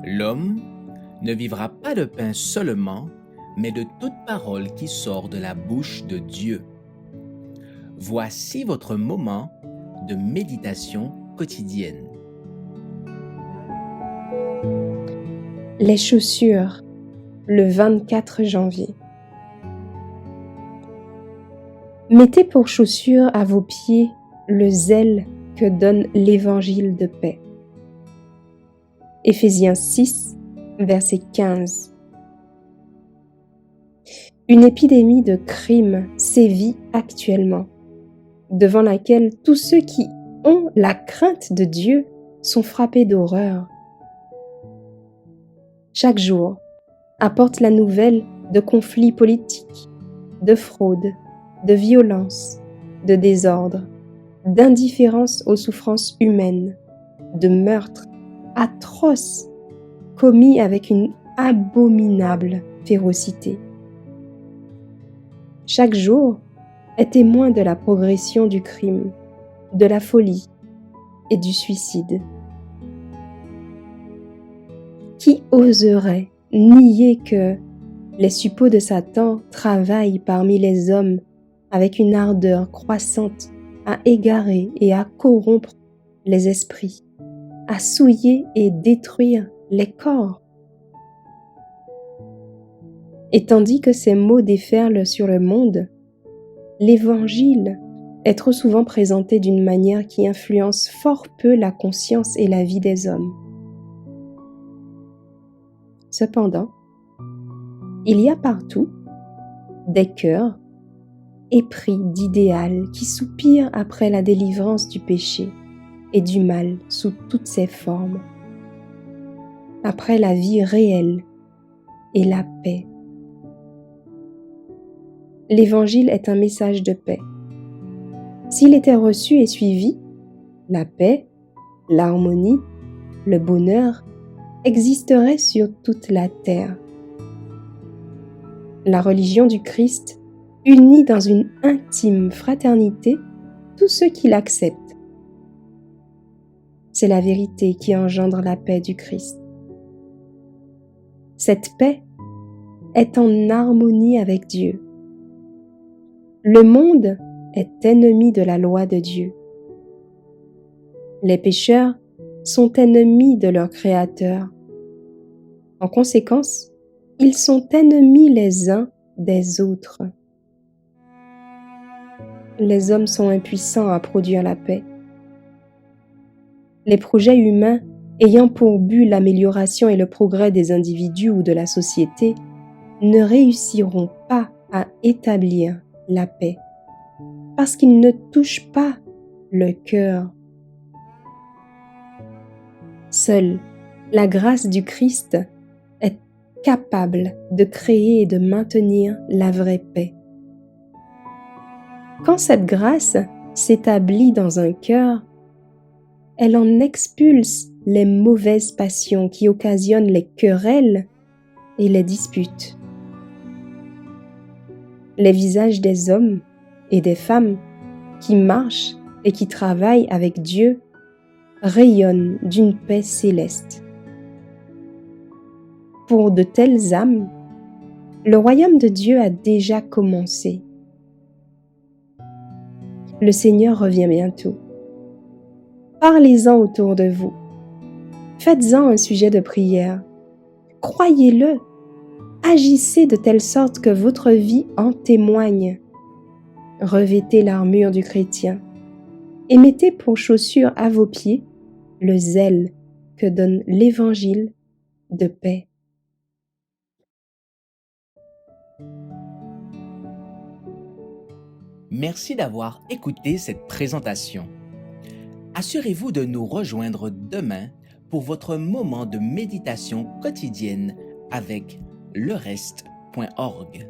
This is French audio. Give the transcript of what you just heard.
L'homme ne vivra pas de pain seulement, mais de toute parole qui sort de la bouche de Dieu. Voici votre moment de méditation quotidienne. Les chaussures, le 24 janvier. Mettez pour chaussure à vos pieds le zèle que donne l'évangile de paix. Éphésiens 6, verset 15. Une épidémie de crimes sévit actuellement, devant laquelle tous ceux qui ont la crainte de Dieu sont frappés d'horreur. Chaque jour apporte la nouvelle de conflits politiques, de fraudes, de violences, de désordre, d'indifférence aux souffrances humaines, de meurtres atroces commis avec une abominable férocité. Chaque jour est témoin de la progression du crime, de la folie et du suicide. Qui oserait nier que les suppôts de Satan travaillent parmi les hommes avec une ardeur croissante à égarer et à corrompre les esprits, à souiller et détruire les corps? Et tandis que ces maux déferlent sur le monde, l'Évangile est trop souvent présenté d'une manière qui influence fort peu la conscience et la vie des hommes. Cependant, il y a partout des cœurs épris d'idéal qui soupirent après la délivrance du péché et du mal sous toutes ses formes, après la vie réelle et la paix. L'Évangile est un message de paix. S'il était reçu et suivi, la paix, l'harmonie, le bonheur existeraient sur toute la terre. La religion du Christ unit dans une intime fraternité tous ceux qui l'acceptent. C'est la vérité qui engendre la paix du Christ. Cette paix est en harmonie avec Dieu. Le monde est ennemi de la loi de Dieu. Les pécheurs sont ennemis de leur Créateur. En conséquence, ils sont ennemis les uns des autres. Les hommes sont impuissants à produire la paix. Les projets humains ayant pour but l'amélioration et le progrès des individus ou de la société ne réussiront pas à établir la paix parce qu'ils ne touchent pas le cœur. Seule la grâce du Christ est capable de créer et de maintenir la vraie paix. Quand cette grâce s'établit dans un cœur, elle en expulse les mauvaises passions qui occasionnent les querelles et les disputes. Les visages des hommes et des femmes qui marchent et qui travaillent avec Dieu rayonnent d'une paix céleste. Pour de telles âmes, le royaume de Dieu a déjà commencé. Le Seigneur revient bientôt. Parlez-en autour de vous. Faites-en un sujet de prière. Croyez-le. Agissez de telle sorte que votre vie en témoigne. Revêtez l'armure du chrétien et mettez pour chaussure à vos pieds le zèle que donne l'évangile de paix. Merci d'avoir écouté cette présentation. Assurez-vous de nous rejoindre demain pour votre moment de méditation quotidienne avec lereste.org.